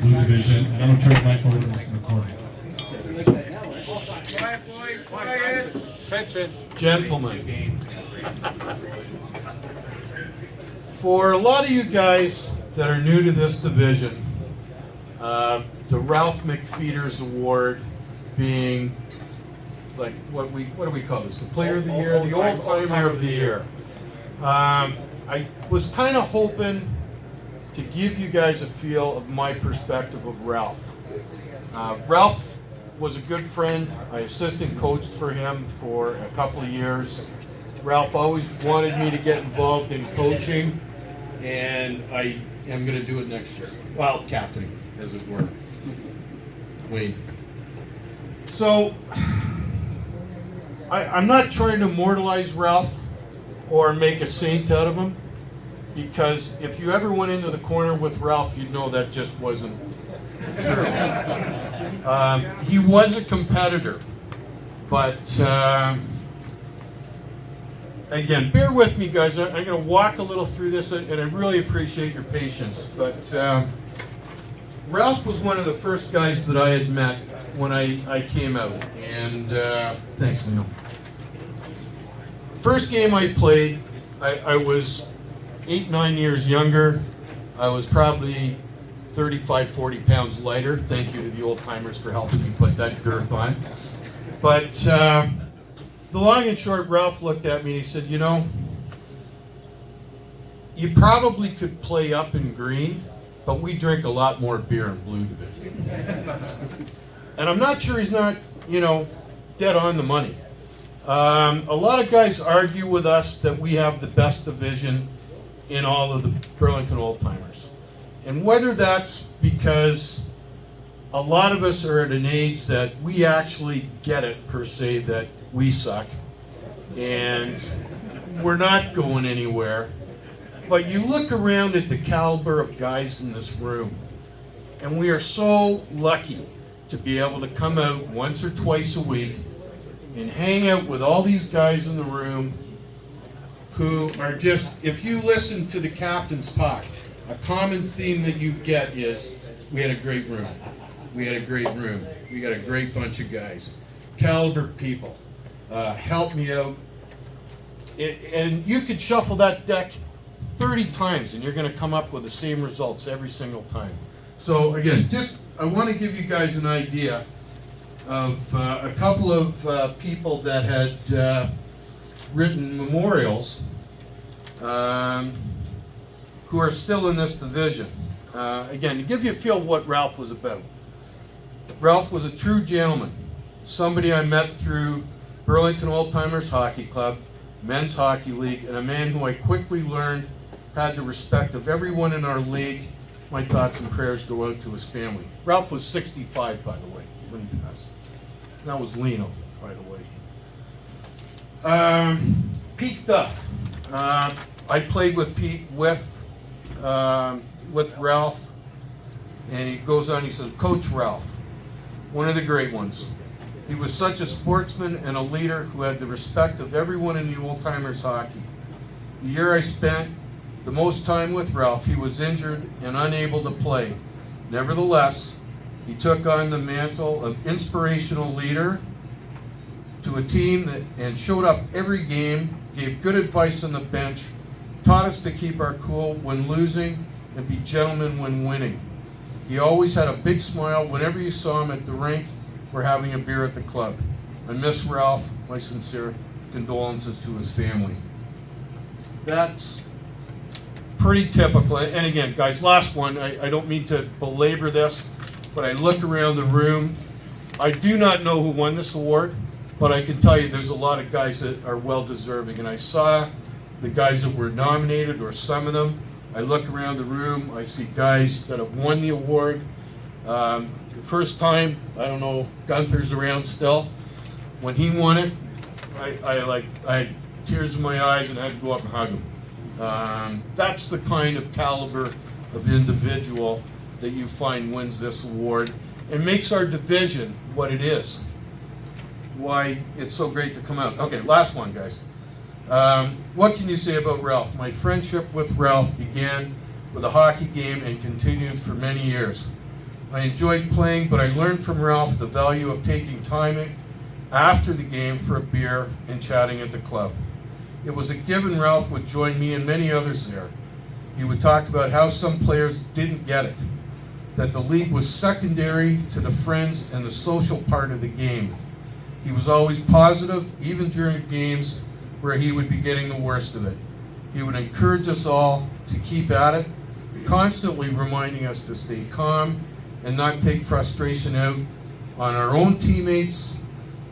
Blue Division, and I'm going to turn the mic over to Mr. McCormick. Quiet, boys, quiet. Attention. Gentlemen, for a lot of you guys that are new to this division, the Ralph McFeeters Award being like what do we call this? The Player of the Year, the Old Timer of the Year. I was kind of hoping to give you guys a feel of my perspective of Ralph. Ralph was a good friend. I assistant coached for him for a couple of years. Ralph always wanted me to get involved in coaching, and I am going to do it next year. Well, captaining, as it were. Wayne. So, I'm not trying to immortalize Ralph or make a saint out of him, because if you ever went into the corner with Ralph, you'd know that just wasn't true. He was a competitor, but again, bear with me, guys. I'm going to walk a little through this, and I really appreciate your patience. But Ralph was one of the first guys that I had met when I came out, and thanks, Neil. First game I played, I was 8-9 years younger. I was probably 35, 40 pounds lighter. Thank you to the old timers for helping me put that girth on. But the long and short, Ralph looked at me and he said, you know, you probably could play up in green, but we drink a lot more beer in blue division. And I'm not sure he's not, you know, dead on the money. A lot of guys argue with us that we have the best division in all of the Burlington Old Timers. And whether that's because a lot of us are at an age that we actually get it, per se, that we suck, and we're not going anywhere. But you look around at the caliber of guys in this room, and we are so lucky to be able to come out once or twice a week and hang out with all these guys in the room who are just, if you listen to the captains talk, a common theme that you get is, we had a great room. We had a great room. We got a great bunch of guys. Caliber people. Help me out. And you could shuffle that deck 30 times and you're going to come up with the same results every single time. So again, just I want to give you guys an idea of a couple of people that had written memorials who are still in this division. Again, to give you a feel of what Ralph was about. Ralph was a true gentleman, somebody I met through Burlington Old Timers Hockey Club, Men's Hockey League, and a man who I quickly learned had the respect of everyone in our league. My thoughts and prayers go out to his family. Ralph was 65, by the way, when he passed. That was Lino, by the way. Pete Duff. I played with Pete with Ralph, and he goes on, he says, Coach Ralph, one of the great ones. He was such a sportsman and a leader who had the respect of everyone in the Old Timers hockey. The year I spent the most time with Ralph, he was injured and unable to play. Nevertheless, he took on the mantle of inspirational leader to a team and showed up every game, gave good advice on the bench, taught us to keep our cool when losing and be gentlemen when winning. He always had a big smile whenever you saw him at the rink or having a beer at the club. I miss Ralph. My sincere condolences to his family. That's pretty typical. And again, guys, last one. I don't mean to belabor this, but I look around the room. I do not know who won this award, but I can tell you there's a lot of guys that are well deserving. And I saw the guys that were nominated, or some of them. I look around the room, I see guys that have won the award. The first time, I don't know, Gunther's around still. When he won it, I had tears in my eyes and I had to go up and hug him. That's the kind of caliber of individual that you find wins this award and makes our division what it is. Why it's so great to come out. Okay, last one, guys. What can you say about Ralph? My friendship with Ralph began with a hockey game and continued for many years. I enjoyed playing, but I learned from Ralph the value of taking time after the game for a beer and chatting at the club. It was a given Ralph would join me and many others there. He would talk about how some players didn't get it, that the league was secondary to the friends and the social part of the game. He was always positive, even during games where he would be getting the worst of it. He would encourage us all to keep at it, constantly reminding us to stay calm and not take frustration out on our own teammates.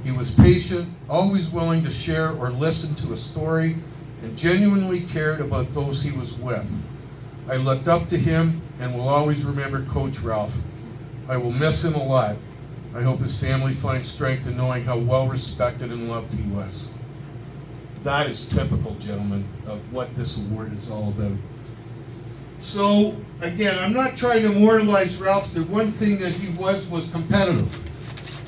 He was patient, always willing to share or listen to a story, and genuinely cared about those he was with. I looked up to him and will always remember Coach Ralph. I will miss him a lot. I hope his family finds strength in knowing how well respected and loved he was. That is typical, gentlemen, of what this award is all about. So, again, I'm not trying to immortalize Ralph. The one thing that he was competitive.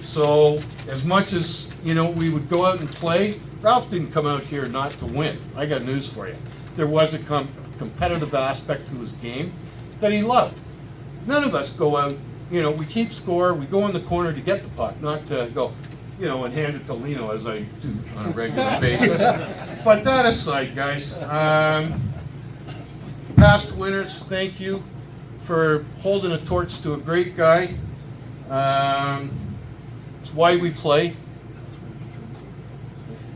So, as much as, we would go out and play, Ralph didn't come out here not to win. I got news for you. There was a competitive aspect to his game that he loved. None of us go out, we keep score, we go in the corner to get the puck, not to go, and hand it to Lino as I do on a regular basis. But that aside, guys, past winners, thank you for holding a torch to a great guy. It's why we play.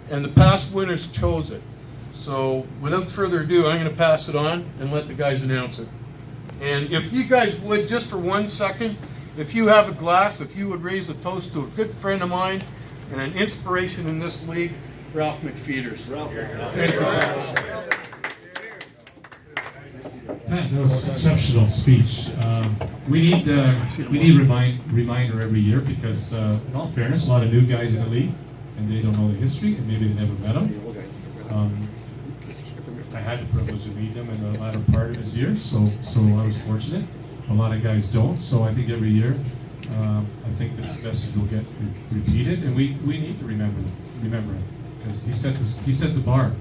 And the past winners chose it. So without further ado, I'm going to pass it on and let the guys announce it. And if you guys would, just for 1 second, if you have a glass, if you would raise a toast to a good friend of mine and an inspiration in this league, Ralph McFeeters. Thank you. Pat, that was an exceptional speech. We need reminder every year because, in all fairness, a lot of new guys in the league, and they don't know the history, and maybe they never met him. I had the privilege of meeting him in the latter part of his year, so I was fortunate. A lot of guys don't, so I think every year, I think this message will get repeated, and we need to remember it because he set the bar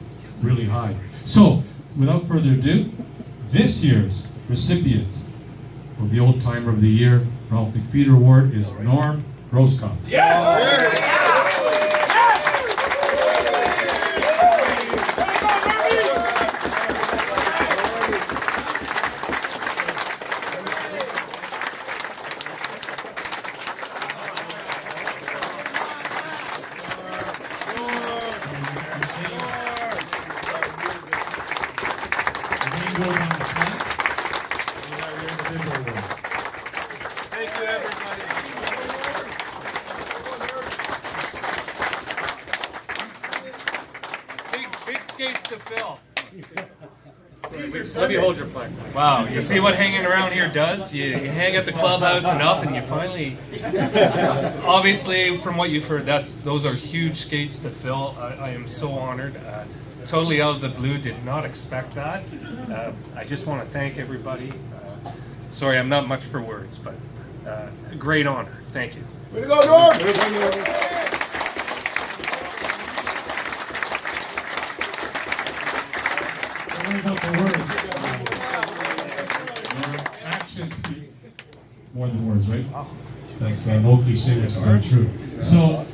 really high. So, without further ado, this year's recipient of the Old Timer of the Year Ralph McFeeter Award is Norm Groskopf. Yes! Thank you, everybody. Big skates to fill. Let me hold your plaque. Wow, you see what hanging around here does? You hang at the clubhouse enough and you finally, obviously from what you've heard, those are huge skates to fill. I am so honored. Totally out of the blue, did not expect that. I just want to thank everybody. Sorry, I'm not much for words, but a great honor. Thank you. Way to go, Norm! What about the words? Your actions speak more than words, right? That's an old cliche that's very true. So